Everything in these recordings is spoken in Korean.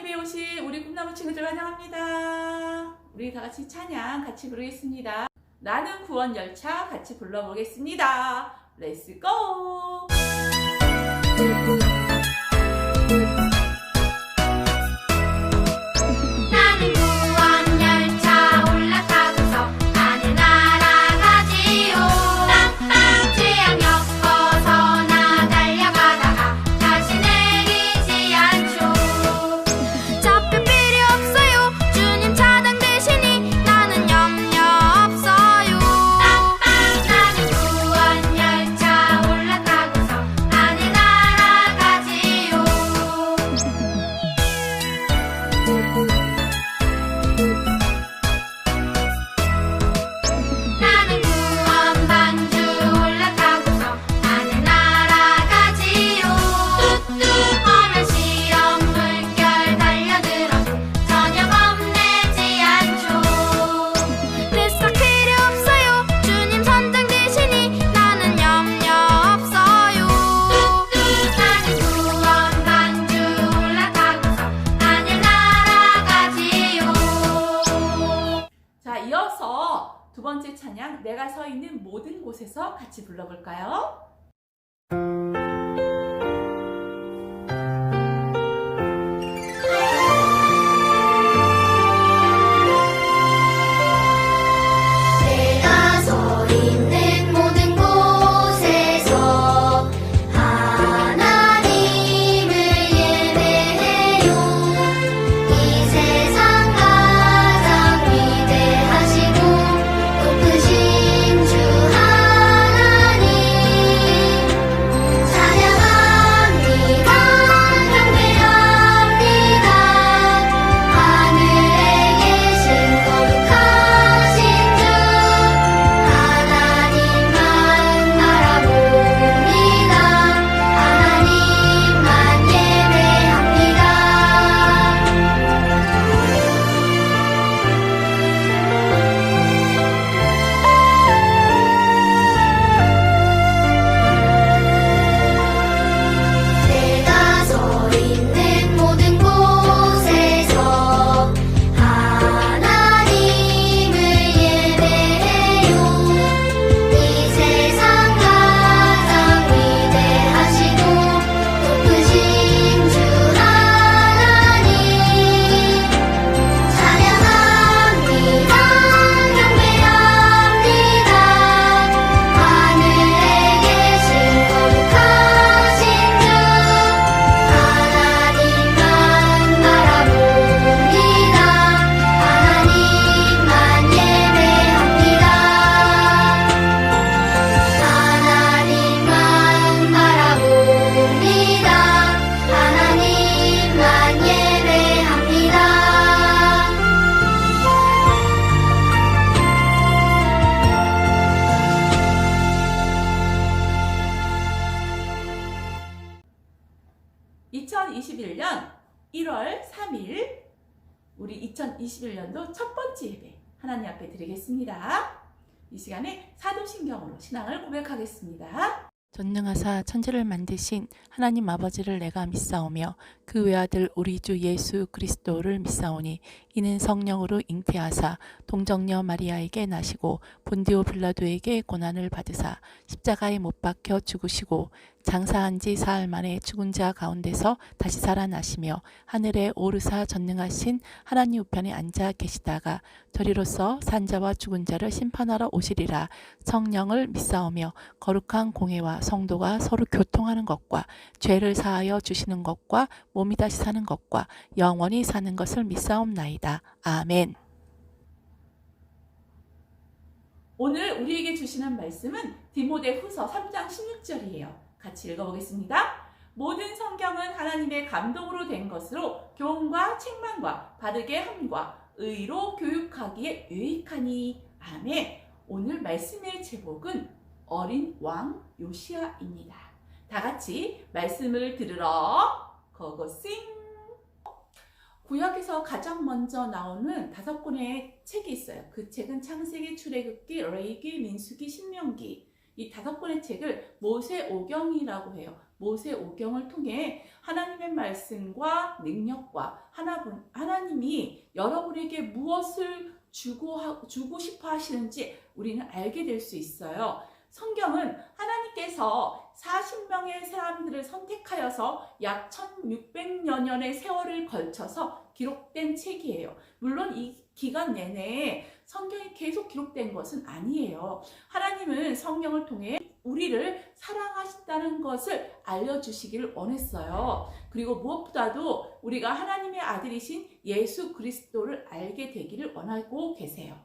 예배에 오신 우리 꿈나무 친구들 환영합니다. 우리 다 같이 찬양 같이 부르겠습니다. 나는 구원 열차 같이 불러보겠습니다. 렛츠 고! 나는 구원 열차 올라타고서 하늘나라 가지요. 땅땅 태양역 벗어나 달려가다가 다시 내리지 않죠. 잡힐 필요 없어요. 주님 차량 대신이 나는 염려 없어요. 땅땅 나는 구원 열차 올라타고서 하늘나라 가지요. 나는 구원 방주 올라타고서 하늘나라 가지요. 뚝뚝 하면 시험 물결 달려들어도 전혀 겁내지 않죠. 뱃속 필요 없어요. 주님 선장 대신이 나는 염려 없어요. 뚝뚝 나는 구원 방주 올라타고서 하늘나라 가지요. 자, 이어서 두 번째 찬양 내가 서 있는 모든 곳에서 같이 불러볼까요? 내가 서 있는 모든 곳에서 하나님을 예배해요. 이 세상 가장 위대하시고 높으신 주 하나님 찬양합니다. 경배합니다. 하늘에 계신 거룩하신 주 하나님만 바라봅니다. 하나님만 예배합니다. 내가 서 있는 모든 곳에서 하나님을 예배해요. 이 세상 가장 위대하시고 높으신 주 하나님 찬양합니다. 경배합니다. 하늘에 계신 거룩하신 주 하나님만 바라봅니다. 하나님만 예배합니다. 하나님만 바라봅니다. 하나님만 예배합니다. 2021년 1월 3일 우리 2021년도 첫 번째 예배 하나님 앞에 드리겠습니다. 이 시간에 사도신경으로 신앙을 고백하겠습니다. 전능하사 천지를 만드신 하나님 아버지를 내가 믿사오며 그 외아들 우리 주 예수 그리스도를 믿사오니 이는 성령으로 잉태하사 동정녀 마리아에게 나시고 본디오 빌라도에게 고난을 받으사 십자가에 못 박혀 죽으시고 장사한 지 사흘 만에 죽은 자 가운데서 다시 살아나시며 하늘에 오르사 전능하신 하나님 우편에 앉아 계시다가 저리로서 산자와 죽은 자를 심판하러 오시리라. 성령을 믿사오며 거룩한 공회와 성도가 서로 교통하는 것과 죄를 사하여 주시는 것과 몸이 다시 사는 것과 영원히 사는 것을 믿사옵나이다. 아멘. 오늘 우리에게 주시는 말씀은 디모데후서 3장 16절이에요. 같이 읽어보겠습니다. 모든 성경은 하나님의 감동으로 된 것으로 교훈과 책망과 바르게 함과 의로 교육하기에 유익하니. 아멘. 오늘 말씀의 제목은 어린 왕 요시아입니다. 다 같이 말씀을 들으러 고고싱. 구약에서 가장 먼저 나오는 5권의 책이 있어요. 그 책은 창세기, 출애굽기, 레위기, 민수기, 신명기. 이 5권의 책을 모세오경이라고 해요. 모세오경을 통해 하나님의 말씀과 능력과 하나님이 여러분에게 무엇을 주고 싶어 하시는지 우리는 알게 될 수 있어요. 성경은 하나님께서 40명의 사람들을 선택하여서 약 1600여 년의 세월을 걸쳐서 기록된 책이에요. 물론 이 기간 내내 성경이 계속 기록된 것은 아니에요. 하나님은 성경을 통해 우리를 사랑하신다는 것을 알려주시기를 원했어요. 그리고 무엇보다도 우리가 하나님의 아들이신 예수 그리스도를 알게 되기를 원하고 계세요.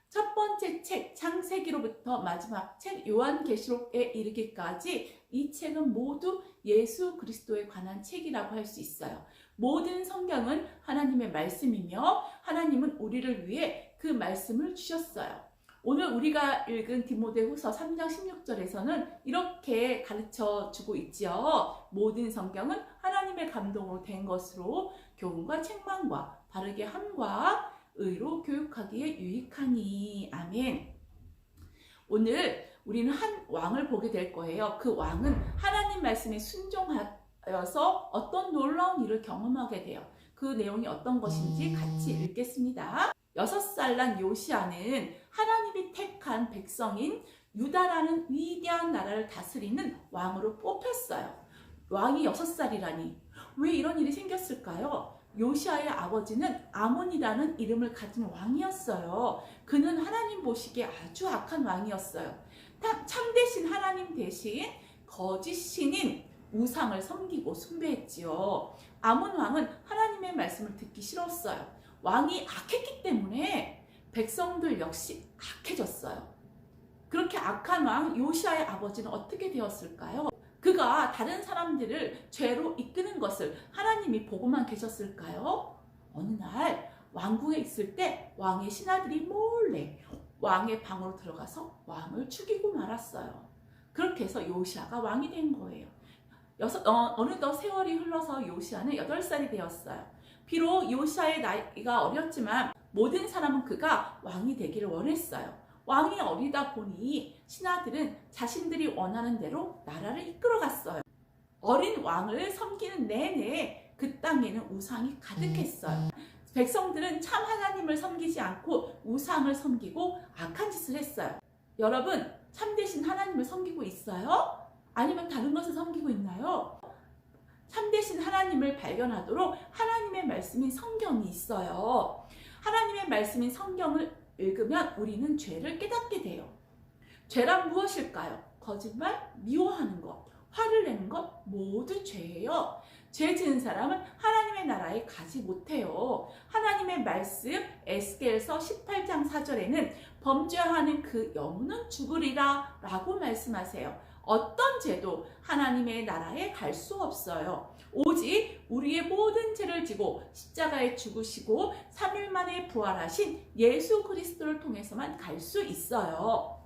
첫 번째 책 창세기로부터 마지막 책 요한계시록에 이르기까지 이 책은 모두 예수 그리스도에 관한 책이라고 할 수 있어요. 모든 성경은 하나님의 말씀이며 하나님은 우리를 위해 그 말씀을 주셨어요. 오늘 우리가 읽은 디모데후서 3장 16절에서는 이렇게 가르쳐 주고 있지요. 모든 성경은 하나님의 감동으로 된 것으로 교훈과 책망과 바르게 함과 의로 교육하기에 유익하니. 아멘. 오늘 우리는 한 왕을 보게 될 거예요. 그 왕은 하나님 말씀에 순종하여서 어떤 놀라운 일을 경험하게 돼요. 그 내용이 어떤 것인지 같이 읽겠습니다. 6살 난 요시아는 하나님이 택한 백성인 유다라는 위대한 나라를 다스리는 왕으로 뽑혔어요. 왕이 6살이라니 왜 이런 일이 생겼을까요? 요시아의 아버지는 아몬이라는 이름을 가진 왕이었어요. 그는 하나님 보시기에 아주 악한 왕이었어요. 참되신 하나님 대신 거짓 신인 우상을 섬기고 숭배했지요. 아몬 왕은 하나님의 말씀을 듣기 싫었어요. 왕이 악했기 때문에 백성들 역시 악해졌어요. 그렇게 악한 왕 요시아의 아버지는 어떻게 되었을까요? 그가 다른 사람들을 죄로 이끄는 것을 하나님이 보고만 계셨을까요? 어느 날 왕궁에 있을 때 왕의 신하들이 몰래 왕의 방으로 들어가서 왕을 죽이고 말았어요. 그렇게 해서 요시아가 왕이 된 거예요. 어느덧 세월이 흘러서 요시아는 8살이 되었어요. 비록 요시아의 나이가 어렸지만 모든 사람은 그가 왕이 되기를 원했어요. 왕이 어리다 보니 신하들은 자신들이 원하는 대로 나라를 이끌어갔어요. 어린 왕을 섬기는 내내 그 땅에는 우상이 가득했어요. 백성들은 참 하나님을 섬기지 않고 우상을 섬기고 악한 짓을 했어요. 여러분, 참되신 하나님을 섬기고 있어요? 아니면 다른 것을 섬기고 있나요? 참되신 하나님을 발견하도록 하나님의 말씀인 성경이 있어요. 하나님의 말씀인 성경을 읽으면 우리는 죄를 깨닫게 돼요. 죄란 무엇일까요? 거짓말, 미워하는 것, 화를 내는 것 모두 죄예요. 죄 지은 사람은 하나님의 나라에 가지 못해요. 하나님의 말씀 에스겔서 18장 4절에는 범죄하는 그 영혼은 죽으리라 라고 말씀하세요. 어떤 죄도 하나님의 나라에 갈 수 없어요. 오직 우리의 모든 죄를 지고 십자가에 죽으시고 3일 만에 부활하신 예수 그리스도를 통해서만 갈 수 있어요.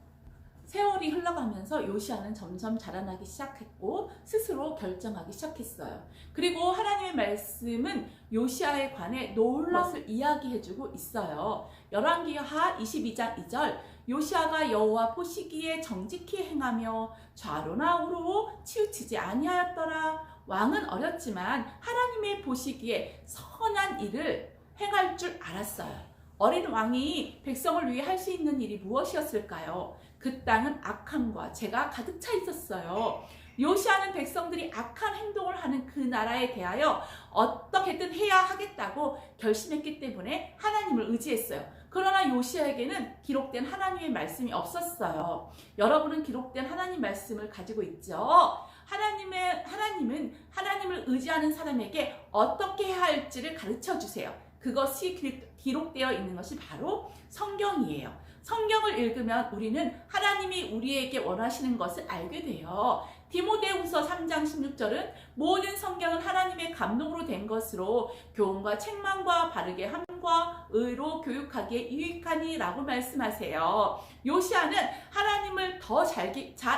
세월이 흘러가면서 요시아는 점점 자라나기 시작했고 스스로 결정하기 시작했어요. 그리고 하나님의 말씀은 요시아에 관해 놀라운 것을 이야기해주고 있어요. 열왕기하 22장 2절 요시아가 여호와 보시기에 정직히 행하며 좌로나 우로 치우치지 아니하였더라. 왕은 어렸지만 하나님의 보시기에 선한 일을 행할 줄 알았어요. 어린 왕이 백성을 위해 할 수 있는 일이 무엇이었을까요? 그 땅은 악함과 죄가 가득 차 있었어요. 요시아는 백성들이 악한 행동을 하는 그 나라에 대하여 어떻게든 해야 하겠다고 결심했기 때문에 하나님을 의지했어요. 그러나 요시아에게는 기록된 하나님의 말씀이 없었어요. 여러분은 기록된 하나님 말씀을 가지고 있죠. 하나님은 하나님을 의지하는 사람에게 어떻게 해야 할지를 가르쳐 주세요. 그것이 기록되어 있는 것이 바로 성경이에요. 성경을 읽으면 우리는 하나님이 우리에게 원하시는 것을 알게 돼요. 디모데후서 3장 16절은 모든 성경은 하나님의 감동으로 된 것으로 교훈과 책망과 바르게 함과 의로 교육하기에 유익하니 라고 말씀하세요. 요시아는 하나님을 더 잘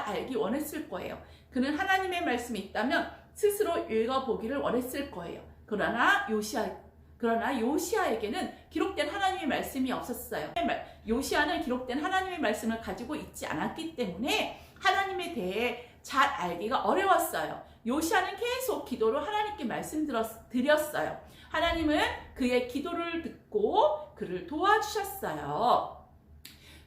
알기 원했을 거예요. 그는 하나님의 말씀이 있다면 스스로 읽어보기를 원했을 거예요. 그러나 요시아에게는 기록된 하나님의 말씀이 없었어요. 요시아는 기록된 하나님의 말씀을 가지고 있지 않았기 때문에 하나님에 대해 잘 알기가 어려웠어요. 요시아는 계속 기도로 하나님께 말씀드렸어요. 하나님은 그의 기도를 듣고 그를 도와주셨어요.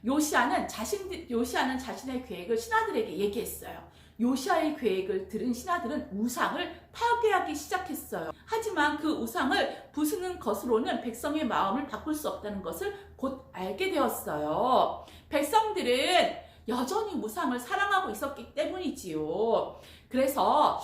요시아는 자신의 계획을 신하들에게 얘기했어요. 요시아의 계획을 들은 신하들은 우상을 파괴하기 시작했어요. 하지만 그 우상을 부수는 것으로는 백성의 마음을 바꿀 수 없다는 것을 곧 알게 되었어요. 백성들은 여전히 우상을 사랑하고 있었기 때문이지요. 그래서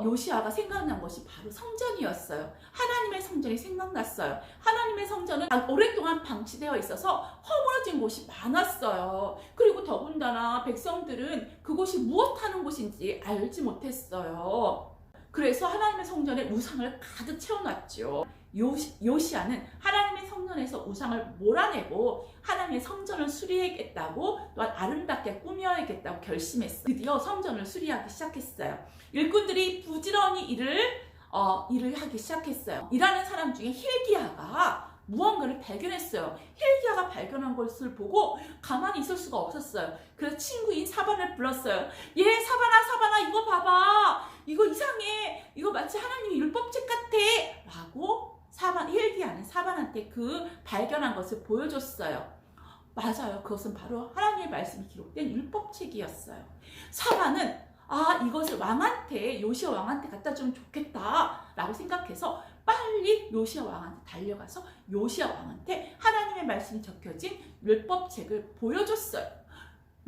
요시아가 생각난 것이 바로 성전이었어요. 하나님의 성전이 생각났어요. 하나님의 성전은 오랫동안 방치되어 있어서 허물어진 곳이 많았어요. 그리고 더군다나 백성들은 그곳이 무엇하는 곳인지 알지 못했어요. 그래서 하나님의 성전에 우상을 가득 채워놨죠. 요시아는 하나님의 성전에서 우상을 몰아내고 하나님의 성전을 수리하겠다고 또한 아름답게 꾸며야겠다고 결심했어요. 드디어 성전을 수리하기 시작했어요. 일꾼들이 부지런히 일을 하기 시작했어요. 일하는 사람 중에 힐기야가 무언가를 발견했어요. 힐기야가 발견한 것을 보고 가만히 있을 수가 없었어요. 그래서 친구인 사반을 불렀어요. 예, 사반아, 이거 봐봐. 이거 이상해. 이거 마치 하나님의 율법책 같아. 라고 힐기야는 사반한테 그 발견한 것을 보여줬어요. 맞아요. 그것은 바로 하나님의 말씀이 기록된 율법책이었어요. 사반은 이것을 요시아 왕한테 갖다 주면 좋겠다 라고 생각해서 빨리 요시아 왕한테 달려가서 요시아 왕한테 하나님의 말씀이 적혀진 율법책을 보여줬어요.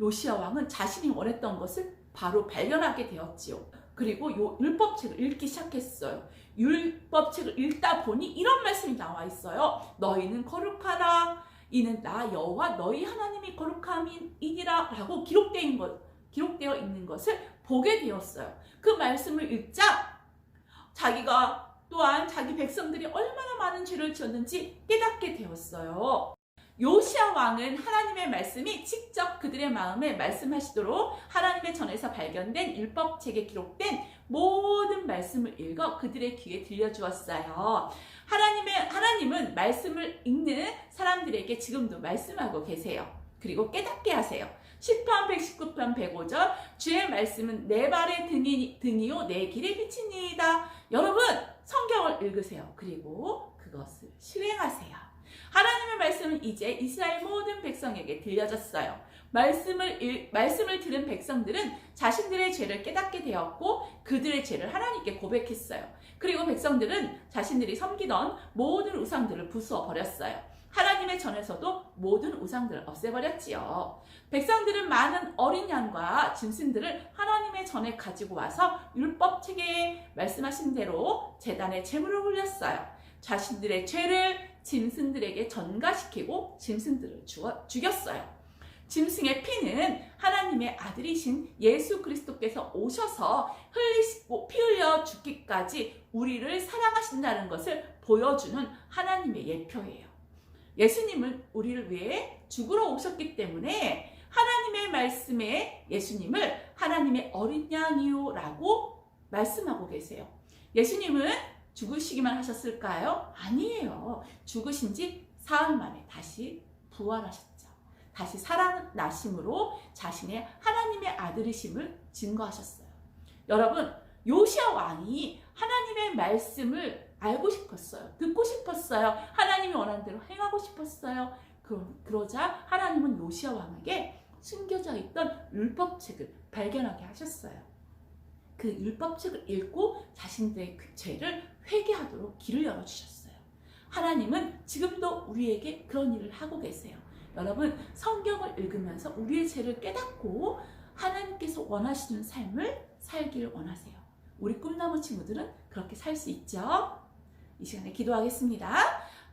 요시아 왕은 자신이 원했던 것을 바로 발견하게 되었지요. 그리고 율법책을 읽기 시작했어요. 율법책을 읽다 보니 이런 말씀이 나와 있어요. 너희는 거룩하라. 이는 나 여호와 너희 하나님이 거룩함이니라 라고 기록되어 있는 것을 보게 되었어요. 그 말씀을 읽자 자기가 또한 자기 백성들이 얼마나 많은 죄를 지었는지 깨닫게 되었어요. 요시아 왕은 하나님의 말씀이 직접 그들의 마음에 말씀하시도록 하나님의 전에서 발견된 율법책에 기록된 모든 말씀을 읽어 그들의 귀에 들려주었어요. 하나님은 말씀을 읽는 사람들에게 지금도 말씀하고 계세요. 그리고 깨닫게 하세요. 시편 119편 105절 주의 말씀은 내 발의 등이요 내 길에 비치니이다. 여러분 성경을 읽으세요. 그리고 그것을 실행하세요. 하나님의 말씀은 이제 이스라엘 모든 백성에게 들려졌어요. 말씀을 들은 백성들은 자신들의 죄를 깨닫게 되었고 그들의 죄를 하나님께 고백했어요. 그리고 백성들은 자신들이 섬기던 모든 우상들을 부수어 버렸어요. 하나님의 전에서도 모든 우상들을 없애버렸지요. 백성들은 많은 어린 양과 짐승들을 하나님의 전에 가지고 와서 율법책에 말씀하신 대로 제단에 제물을 올렸어요. 자신들의 죄를 짐승들에게 전가시키고 짐승들을 죽였어요. 짐승의 피는 하나님의 아들이신 예수 그리스도께서 오셔서 피 흘려 죽기까지 우리를 사랑하신다는 것을 보여주는 하나님의 예표예요. 예수님은 우리를 위해 죽으러 오셨기 때문에 하나님의 말씀에 예수님을 하나님의 어린 양이요 라고 말씀하고 계세요. 예수님은 죽으시기만 하셨을까요? 아니에요. 죽으신 지 사흘 만에 다시 부활하셨죠. 다시 살아나심으로 자신의 하나님의 아들이심을 증거하셨어요. 여러분, 요시아 왕이 하나님의 말씀을 알고 싶었어요. 듣고 싶었어요. 하나님이 원하는 대로 행하고 싶었어요. 그러자 하나님은 요시아 왕에게 숨겨져 있던 율법책을 발견하게 하셨어요. 그 율법책을 읽고 자신들의 죄를 회개하도록 길을 열어주셨어요. 하나님은 지금도 우리에게 그런 일을 하고 계세요. 여러분, 성경을 읽으면서 우리의 죄를 깨닫고 하나님께서 원하시는 삶을 살기를 원하세요. 우리 꿈나무 친구들은 그렇게 살 수 있죠? 이 시간에 기도하겠습니다.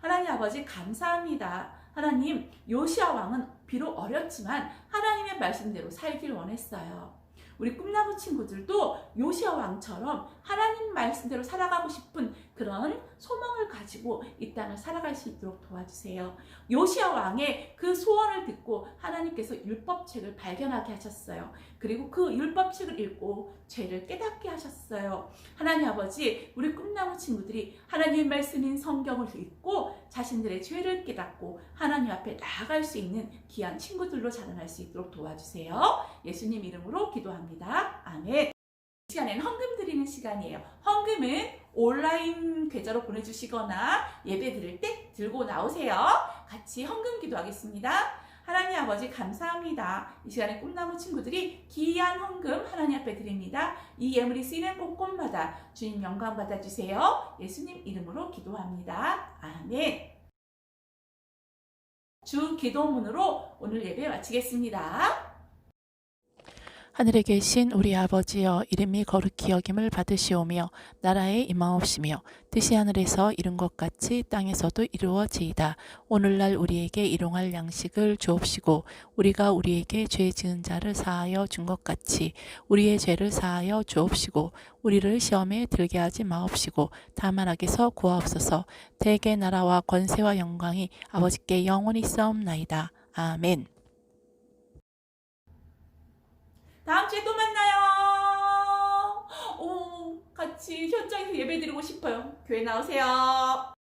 하나님 아버지 감사합니다. 하나님, 요시아 왕은 비록 어렸지만 하나님의 말씀대로 살기를 원했어요. 우리 꿈나무 친구들도 요시아 왕처럼 하나님 말씀대로 살아가고 싶은 그런 소망을 가지고 이 땅을 살아갈 수 있도록 도와주세요. 요시아 왕의 그 소원을 듣고 하나님께서 율법책을 발견하게 하셨어요. 그리고 그 율법책을 읽고 죄를 깨닫게 하셨어요. 하나님 아버지, 우리 꿈나무 친구들이 하나님의 말씀인 성경을 읽고 자신들의 죄를 깨닫고 하나님 앞에 나아갈 수 있는 귀한 친구들로 자라날 수 있도록 도와주세요. 예수님 이름으로 기도합니다. 아멘. 이 시간에는 헌금 드리는 시간이에요. 헌금은 온라인 계좌로 보내주시거나 예배 드릴 때 들고 나오세요. 같이 헌금 기도하겠습니다. 하나님 아버지 감사합니다. 이 시간에 꿈나무 친구들이 귀한 헌금 하나님 앞에 드립니다. 이 예물이 쓰이는 곳곳마다 주님 영광 받아주세요. 예수님 이름으로 기도합니다. 아멘. 주 기도문으로 오늘 예배 마치겠습니다. 하늘에 계신 우리 아버지여, 이름이 거룩히 여김을 받으시오며 나라의 임하옵시며 뜻이 하늘에서 이룬 것 같이 땅에서도 이루어지이다. 오늘날 우리에게 일용할 양식을 주옵시고 우리가 우리에게 죄 지은 자를 사하여 준 것 같이 우리의 죄를 사하여 주옵시고 우리를 시험에 들게 하지 마옵시고 다만 악에서 구하옵소서. 대개 나라와 권세와 영광이 아버지께 영원히 있사옵나이다. 아멘. 다음 주에 또 만나요. 같이 현장에서 예배 드리고 싶어요. 교회 나오세요.